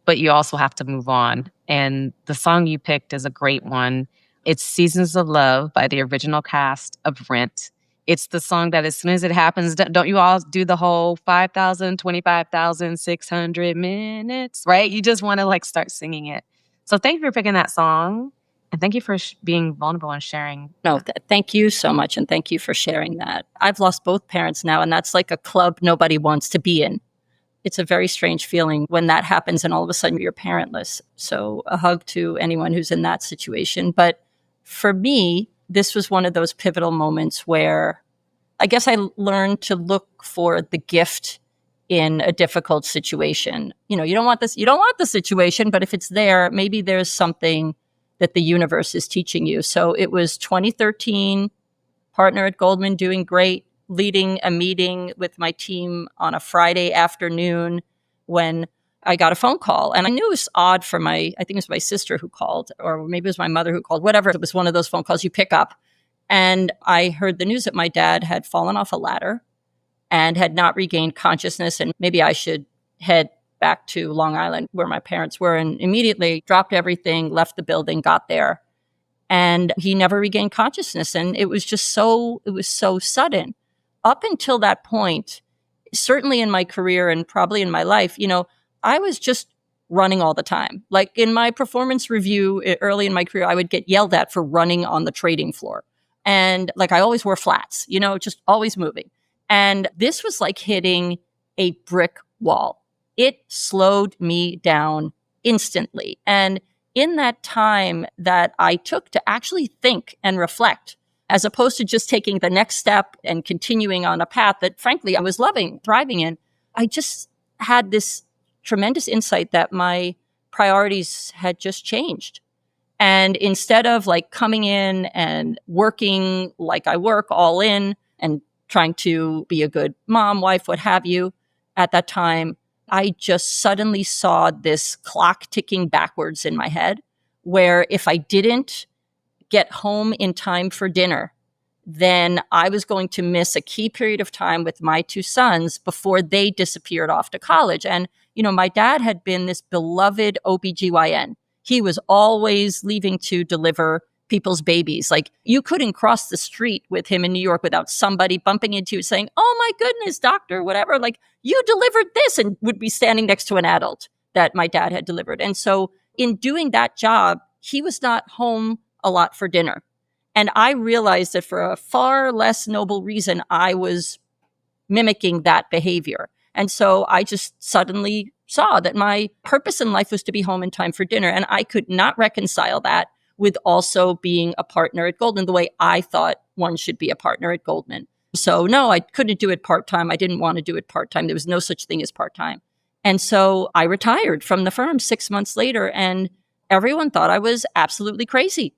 but you also have to move on. And the song you picked is a great one. It's Seasons of Love by the original cast of Rent. It's the song that as soon as it happens, don't you all do the whole 5,000, 25,600 minutes, right? You just want to start singing it. So thank you for picking that song. And thank you for being vulnerable and sharing. No, thank you so much. And thank you for sharing that. I've lost both parents now, and that's like a club nobody wants to be in. It's a very strange feeling when that happens and all of a sudden you're parentless. So a hug to anyone who's in that situation. But for me, this was one of those pivotal moments where I guess I learned to look for the gift in a difficult situation. You don't want the situation, but if it's there, maybe there's something that the universe is teaching you. So it was 2013, partner at Goldman, doing great, leading a meeting with my team on a Friday afternoon when I got a phone call. And I knew it was odd for I think it was my sister who called, or maybe it was my mother who called, whatever. It was one of those phone calls you pick up. And I heard the news that my dad had fallen off a ladder and had not regained consciousness. And maybe I should head back to Long Island where my parents were, and immediately dropped everything, left the building, got there. And he never regained consciousness. And it was so sudden. Up until that point, certainly in my career and probably in my life, I was just running all the time. Like in my performance review early in my career, I would get yelled at for running on the trading floor. And like I always wore flats, just always moving. And this was like hitting a brick wall. It slowed me down instantly. And in that time that I took to actually think and reflect, as opposed to just taking the next step and continuing on a path that, frankly, I was loving, thriving in, I just had this tremendous insight that my priorities had just changed. And instead of like coming in and working like I work all in and trying to be a good mom, wife, what have you, at that time, I just suddenly saw this clock ticking backwards in my head, where if I didn't get home in time for dinner, then I was going to miss a key period of time with my two sons before they disappeared off to college. And, my dad had been this beloved OBGYN. He was always leaving to deliver people's babies. Like you couldn't cross the street with him in New York without somebody bumping into you saying, "Oh my goodness, doctor," whatever, like you delivered this, and would be standing next to an adult that my dad had delivered. And so in doing that job, he was not home a lot for dinner. And I realized that for a far less noble reason, I was mimicking that behavior. And so I just suddenly saw that my purpose in life was to be home in time for dinner. And I could not reconcile that with also being a partner at Goldman the way I thought one should be a partner at Goldman. So no, I couldn't do it part-time. I didn't want to do it part-time. There was no such thing as part-time. And so I retired from the firm 6 months later, and everyone thought I was absolutely crazy.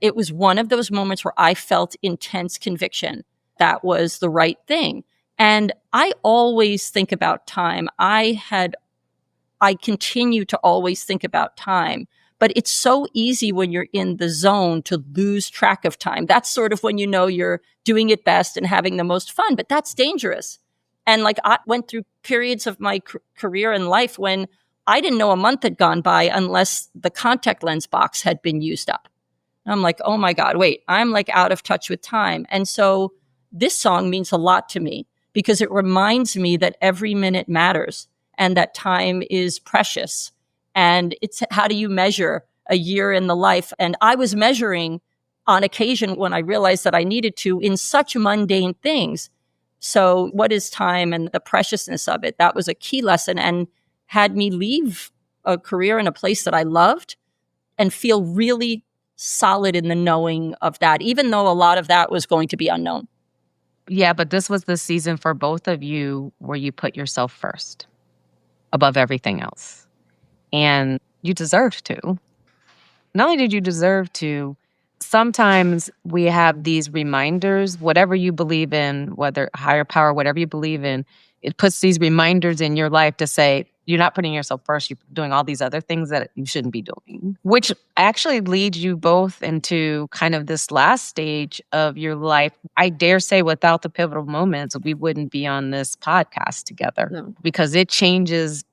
It was one of those moments where I felt intense conviction that was the right thing. And I always think about time. I continue to always think about time, but it's so easy when you're in the zone to lose track of time. That's sort of when you're doing it best and having the most fun, but that's dangerous. And like I went through periods of my career and life when I didn't know a month had gone by unless the contact lens box had been used up. I'm like, oh my God, wait, I'm like out of touch with time. And so this song means a lot to me because it reminds me that every minute matters and that time is precious. And it's how do you measure a year in the life? And I was measuring on occasion when I realized that I needed to in such mundane things. So what is time and the preciousness of it? That was a key lesson and had me leave a career in a place that I loved and feel really solid in the knowing of that, even though a lot of that was going to be unknown. Yeah, but this was the season for both of you where you put yourself first above everything else. And you deserved to. Not only did you deserve to, sometimes we have these reminders, whatever you believe in, whether higher power, whatever you believe in, it puts these reminders in your life to say, you're not putting yourself first. You're doing all these other things that you shouldn't be doing, which actually leads you both into kind of this last stage of your life. I dare say without the pivotal moments, we wouldn't be on this podcast together because it changes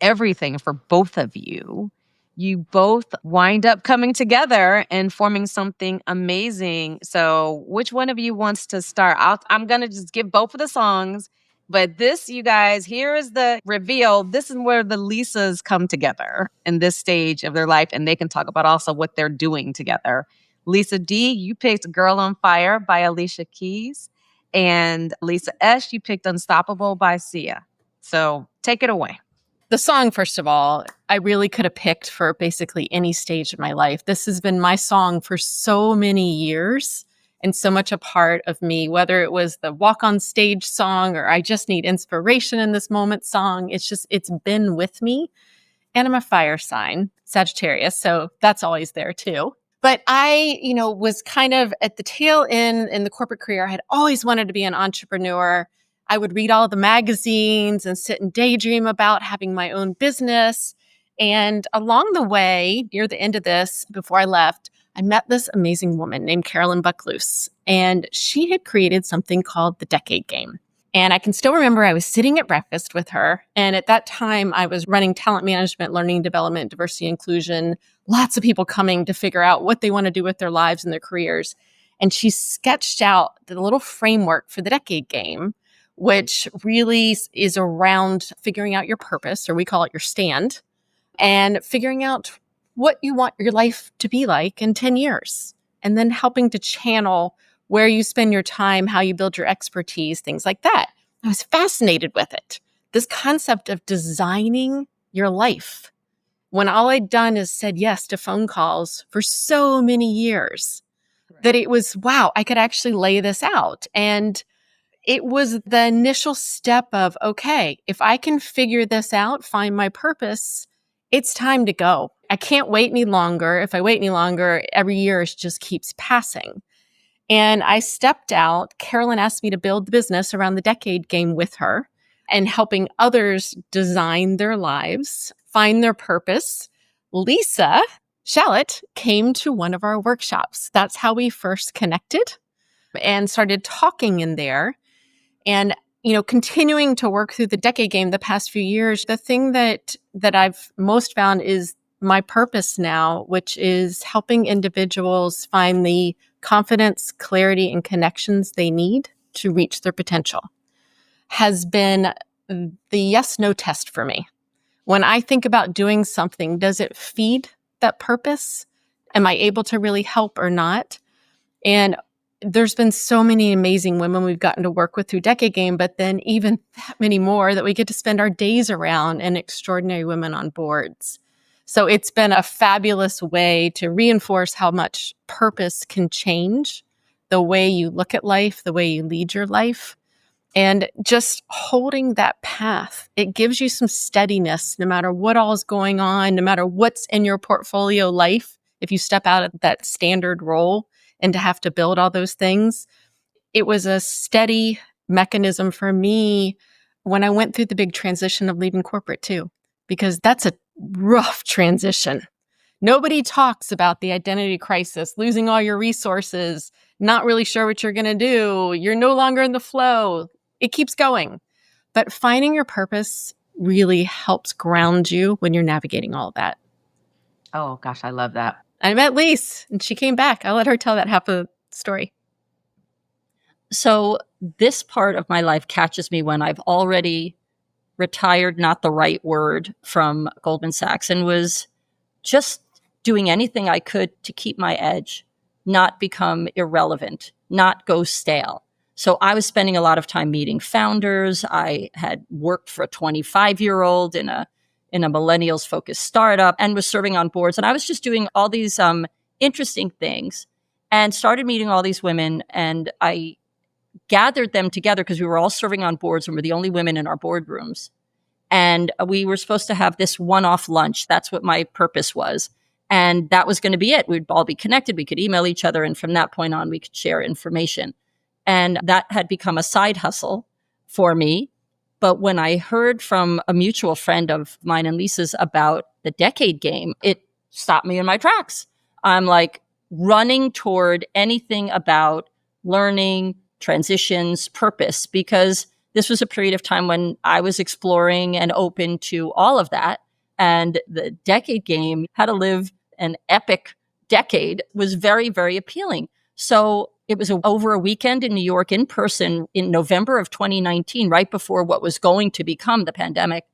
everything for both of you. You both wind up coming together and forming something amazing. So which one of you wants to start? I'm going to just give both of the songs. But this, you guys, here is the reveal. This is where the Lisas come together in this stage of their life, and they can talk about also what they're doing together. Lisa D, you picked Girl on Fire by Alicia Keys. And Lisa S, you picked Unstoppable by Sia. So take it away. The song, first of all, I really could have picked for basically any stage of my life. This has been my song for so many years and so much a part of me, whether it was the walk on stage song or I just need inspiration in this moment song. It's been with me. And I'm a fire sign, Sagittarius, so that's always there too. But I, was kind of at the tail end in the corporate career. I had always wanted to be an entrepreneur. I would read all the magazines and sit and daydream about having my own business. And along the way, near the end of this, before I left, I met this amazing woman named Carolyn Buckloose, and she had created something called the Decade Game. And I can still remember I was sitting at breakfast with her. And at that time, I was running talent management, learning development, diversity, inclusion, lots of people coming to figure out what they want to do with their lives and their careers. And she sketched out the little framework for the Decade Game, which really is around figuring out your purpose, or we call it your stand, and figuring out what you want your life to be like in 10 years, and then helping to channel where you spend your time, how you build your expertise, things like that. I was fascinated with it. This concept of designing your life, when all I'd done is said yes to phone calls for so many years, that it was, wow, I could actually lay this out. And it was the initial step of, okay, if I can figure this out, find my purpose, it's time to go. I can't wait any longer. If I wait any longer, every year just keeps passing. And I stepped out. Carolyn asked me to build the business around the Decade Game with her and helping others design their lives, find their purpose. Lisa Shalet came to one of our workshops. That's how we first connected and started talking in there. And, continuing to work through the Decade Game the past few years, the thing that I've most found is my purpose now, which is helping individuals find the confidence, clarity, and connections they need to reach their potential, has been the yes-no test for me. When I think about doing something, does it feed that purpose? Am I able to really help or not? And there's been so many amazing women we've gotten to work with through Decade Game, but then even that many more that we get to spend our days around, and extraordinary women on boards. So it's been a fabulous way to reinforce how much purpose can change the way you look at life, the way you lead your life. And just holding that path, it gives you some steadiness no matter what all is going on, no matter what's in your portfolio life. If you step out of that standard role and to have to build all those things, it was a steady mechanism for me when I went through the big transition of leaving corporate too, because that's a rough transition. Nobody talks about the identity crisis, losing all your resources, not really sure what you're going to do. You're no longer in the flow. It keeps going. But finding your purpose really helps ground you when you're navigating all of that. Oh, gosh, I love that. I met Lise and she came back. I'll let her tell that half of the story. So this part of my life catches me when I've already retired, not the right word, from Goldman Sachs, and was just doing anything I could to keep my edge, not become irrelevant, not go stale. So I was spending a lot of time meeting founders. I had worked for a 25-year-old in a millennials focused startup and was serving on boards. And I was just doing all these interesting things and started meeting all these women. And I gathered them together because we were all serving on boards and we're the only women in our boardrooms. And we were supposed to have this one-off lunch. That's what my purpose was. And that was going to be it. We'd all be connected. We could email each other. And from that point on, we could share information. And that had become a side hustle for me. But when I heard from a mutual friend of mine and Lisa's about the Decade Game, it stopped me in my tracks. I'm like running toward anything about learning, transitions, purpose, because this was a period of time when I was exploring and open to all of that. And the Decade Game, how to live an epic decade, was very, very appealing. So it was over a weekend in New York in person in November of 2019, right before what was going to become the pandemic.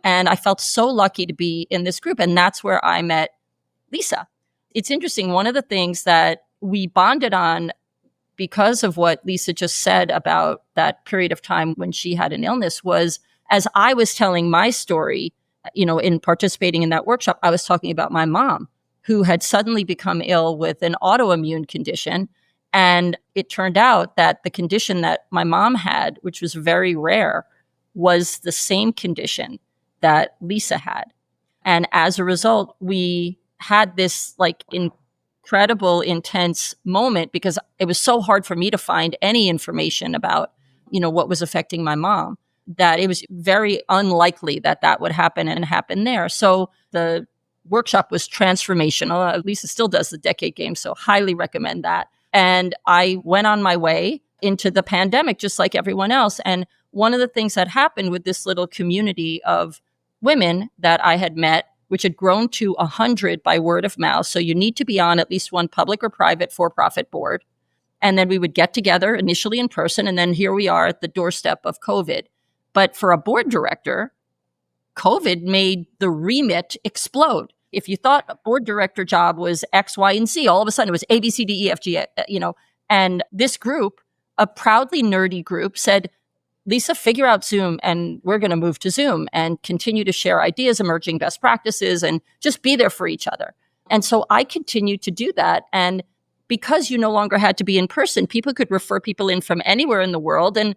And I felt so lucky to be in this group. And that's where I met Lisa. It's interesting. One of the things that we bonded on because of what Lisa just said about that period of time when she had an illness was, as I was telling my story, in participating in that workshop, I was talking about my mom, who had suddenly become ill with an autoimmune condition. And it turned out that the condition that my mom had, which was very rare, was the same condition that Lisa had. And as a result, we had this incredible, intense moment because it was so hard for me to find any information about, what was affecting my mom, that it was very unlikely that that would happen and happen there. So the workshop was transformational. Lisa still does the decade game, so highly recommend that. And I went on my way into the pandemic, just like everyone else. And one of the things that happened with this little community of women that I had met, which had grown to 100 by word of mouth. So you need to be on at least one public or private for-profit board. And then we would get together initially in person. And then here we are at the doorstep of COVID. But for a board director, COVID made the remit explode. If you thought a board director job was X, Y, and Z, all of a sudden it was A, B, C, D, E, F, G, and this group, a proudly nerdy group, said, Lisa, figure out Zoom and we're going to move to Zoom and continue to share ideas, emerging best practices, and just be there for each other. And so I continued to do that. And because you no longer had to be in person, people could refer people in from anywhere in the world. And,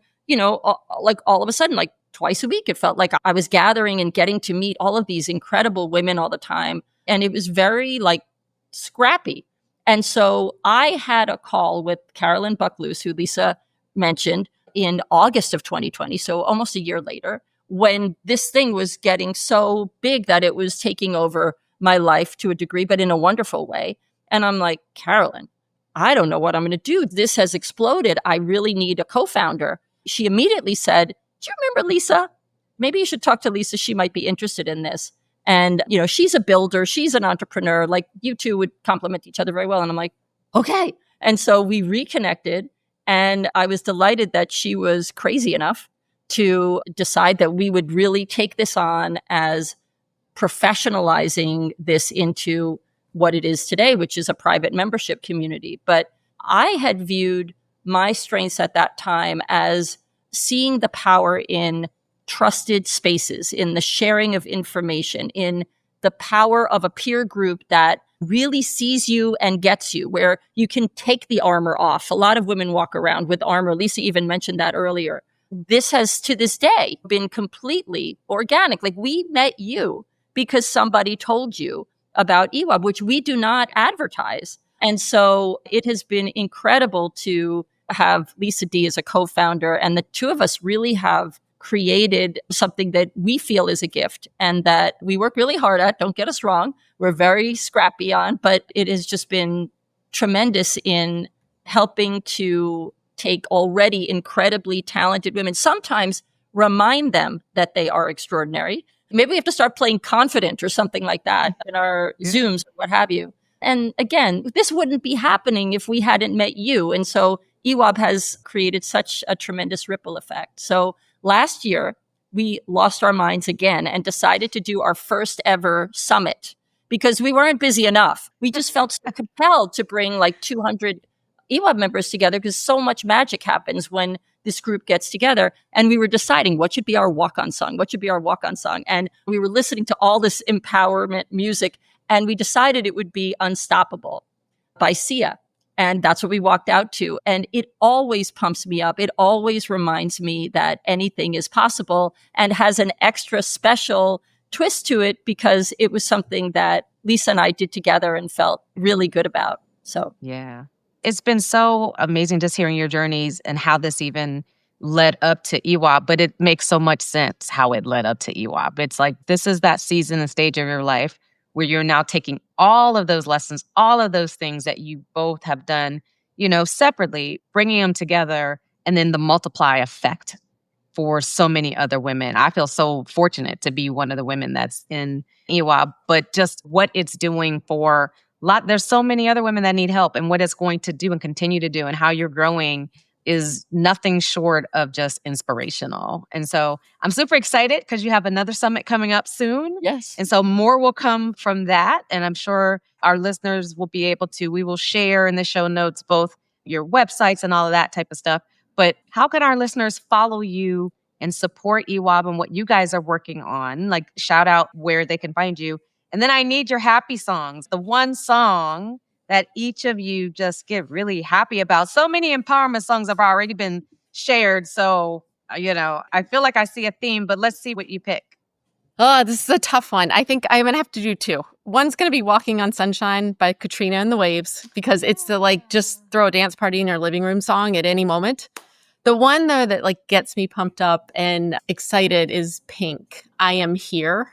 like all of a sudden, like twice a week, it felt like I was gathering and getting to meet all of these incredible women all the time. And it was very like scrappy. And so I had a call with Carolyn Buckloose, who Lisa mentioned, in August of 2020, so almost a year later, when this thing was getting so big that it was taking over my life to a degree, but in a wonderful way. And I'm like, Carolyn, I don't know what I'm going to do. This has exploded. I really need a co-founder. She immediately said, do you remember Lisa? Maybe you should talk to Lisa. She might be interested in this. And, she's a builder. She's an entrepreneur. Like, you two would complement each other very well. And I'm like, okay. And so we reconnected. And I was delighted that she was crazy enough to decide that we would really take this on as professionalizing this into what it is today, which is a private membership community. But I had viewed my strengths at that time as seeing the power in trusted spaces, in the sharing of information, in the power of a peer group that really sees you and gets you, where you can take the armor off. A lot of women walk around with armor. Lisa even mentioned that earlier. This has, to this day, been completely organic. Like, we met you because somebody told you about EWOB, which we do not advertise. And so it has been incredible to have Lisa D as a co-founder. And the two of us really have created something that we feel is a gift and that we work really hard at. Don't get us wrong. We're very scrappy on, but it has just been tremendous in helping to take already incredibly talented women, sometimes remind them that they are extraordinary. Maybe we have to start playing confident or something like that in our Zooms or what have you. And again, this wouldn't be happening if we hadn't met you. And so EWOB has created such a tremendous ripple effect. So last year, we lost our minds again and decided to do our first ever summit because we weren't busy enough. We just felt so compelled to bring like 200 EWOB members together because so much magic happens when this group gets together. And we were deciding what should be our walk-on song, what should be our walk-on song. And we were listening to all this empowerment music, and we decided it would be Unstoppable by Sia. And that's what we walked out to. And it always pumps me up. It always reminds me that anything is possible and has an extra special twist to it because it was something that Lisa and I did together and felt really good about. So, yeah. It's been so amazing just hearing your journeys and how this even led up to EWOB, but it makes so much sense how it led up to EWOB. It's like this is that season and stage of your life where you're now taking all of those lessons, all of those things that you both have done, separately, bringing them together, and then the multiply effect for so many other women. I feel so fortunate to be one of the women that's in EWOB, but just what it's doing for there's so many other women that need help, and what it's going to do and continue to do and how you're growing is nothing short of just inspirational. And so I'm super excited because you have another summit coming up soon. yes. And so more will come from that. And I'm sure our listeners will be able to, we will share in the show notes, both your websites and all of that type of stuff. But how can our listeners follow you and support EWOB and what you guys are working on? Like, shout out where they can find you. And then I need your happy songs, the one song that each of you just get really happy about. So many empowerment songs have already been shared. So, I feel like I see a theme, but let's see what you pick. Oh, this is a tough one. I think I'm going to have to do two. One's going to be Walking on Sunshine by Katrina and the Waves because it's the just throw a dance party in your living room song at any moment. The one, though, that gets me pumped up and excited is Pink, I Am Here.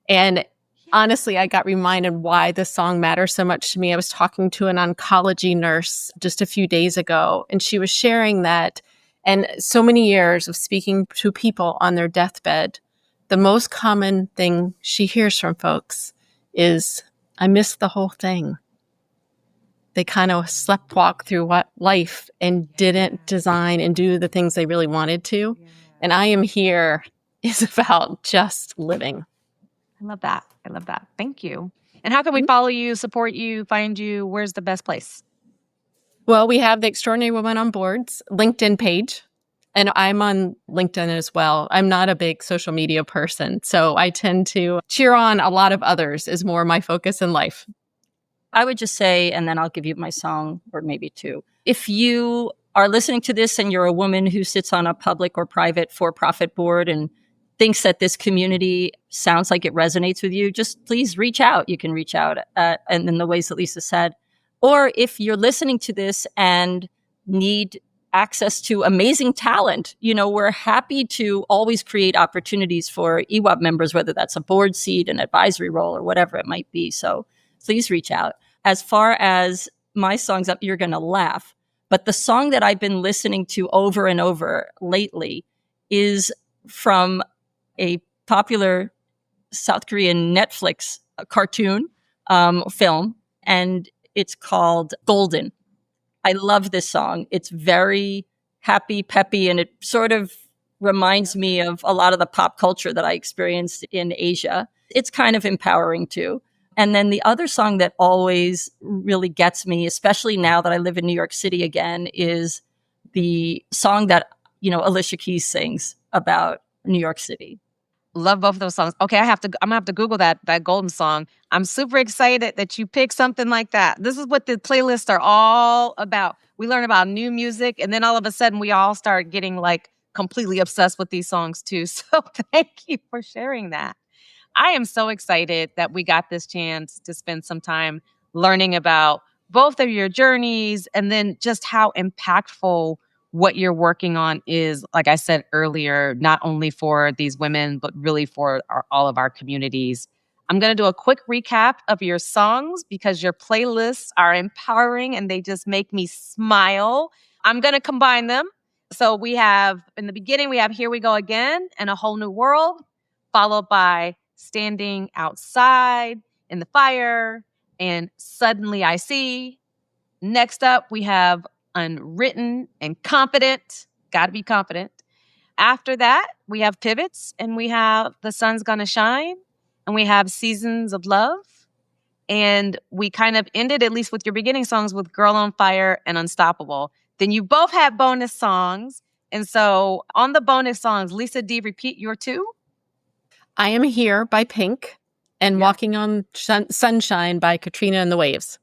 And honestly, I got reminded why this song matters so much to me. I was talking to an oncology nurse just a few days ago, and she was sharing that, and so many years of speaking to people on their deathbed, the most common thing she hears from folks is, I missed the whole thing. They kind of sleptwalk through life and didn't design and do the things they really wanted to. And I Am Here is about just living. I love that. I love that. Thank you. And how can we follow you, support you, find you? Where's the best place? Well, we have the Extraordinary Woman on Board's LinkedIn page, and I'm on LinkedIn as well. I'm not a big social media person, so I tend to cheer on a lot of others is more my focus in life. I would just say, and then I'll give you my song or maybe two. If you are listening to this and you're a woman who sits on a public or private for-profit board and thinks that this community sounds like it resonates with you, just please reach out. You can reach out and in the ways that Lisa said. Or if you're listening to this and need access to amazing talent, we're happy to always create opportunities for EWOB members, whether that's a board seat, an advisory role, or whatever it might be. So please reach out. As far as my songs up, you're going to laugh. But the song that I've been listening to over and over lately is from a popular South Korean Netflix cartoon film, and it's called Golden. I love this song. It's very happy, peppy, and it sort of reminds me of a lot of the pop culture that I experienced in Asia. It's kind of empowering too. And then the other song that always really gets me, especially now that I live in New York City again, is the song that, Alicia Keys sings about New York City. Love both of those songs. Okay, I'm gonna have to Google that Golden song. I'm super excited that you picked something like that. This is what the playlists are all about. We learn about new music, and then all of a sudden we all start getting like completely obsessed with these songs too. So thank you for sharing that. I am so excited that we got this chance to spend some time learning about both of your journeys and then just how impactful what you're working on is, like I said earlier, not only for these women, but really for all of our communities. I'm going to do a quick recap of your songs because your playlists are empowering and they just make me smile. I'm going to combine them. So we have, in the beginning, we have Here We Go Again and A Whole New World, followed by Standing Outside in the Fire and Suddenly I See. Next up, we have Unwritten and Confident. Got to be confident. After that, we have Pivots and we have The Sun's Gonna Shine and we have Seasons of Love. And we kind of ended, at least with your beginning songs, with Girl on Fire and Unstoppable. Then you both had bonus songs. And so on the bonus songs, Lisa D, repeat your two. I Am Here by Pink and Walking on Sunshine by Katrina and the Waves.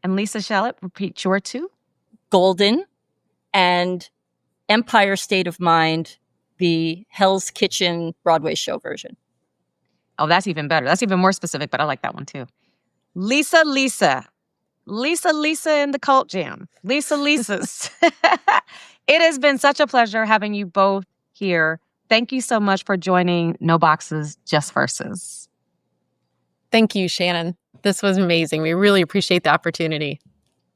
And Lisa Shalet, repeat your two. Golden and Empire State of Mind, the Hell's Kitchen Broadway show version. Oh, that's even better. That's even more specific, but I like that one too. Lisa and the Cult Jam. Lisa's. It has been such a pleasure having you both here. Thank you so much for joining No Boxes, Just Verses. Thank you, Shannon. This was amazing. We really appreciate the opportunity.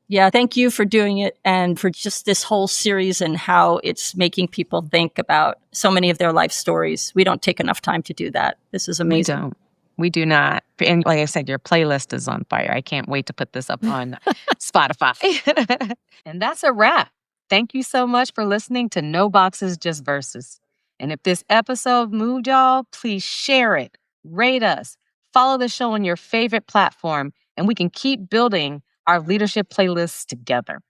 Yeah, thank you for doing it and for just this whole series and how it's making people think about so many of their life stories. We don't take enough time to do that. This is amazing. We do not. And like I said, your playlist is on fire. I can't wait to put this up on Spotify. And that's a wrap. Thank you so much for listening to No Boxes, Just Verses. And if this episode moved y'all, please share it, rate us, follow the show on your favorite platform, and we can keep building our leadership playlists together.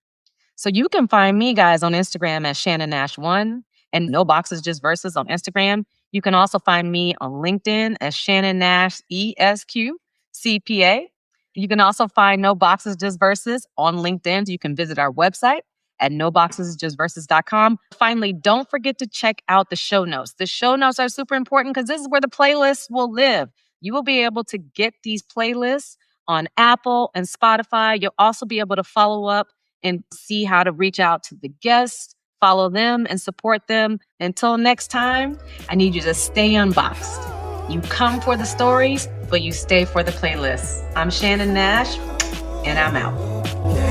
So you can find me, guys, on Instagram as Shannon Nash1 and No Boxes, Just Verses on Instagram. You can also find me on LinkedIn as Shannon Nash ESQ CPA. You can also find No Boxes, Just Verses on LinkedIn. You can visit our website at noboxesjustverses.com. Finally, don't forget to check out the show notes. The show notes are super important because this is where the playlists will live. You will be able to get these playlists on Apple and Spotify. You'll also be able to follow up and see how to reach out to the guests, follow them and support them. Until next time, I need you to stay unboxed. You come for the stories, but you stay for the playlists. I'm Shannon Nash, and I'm out.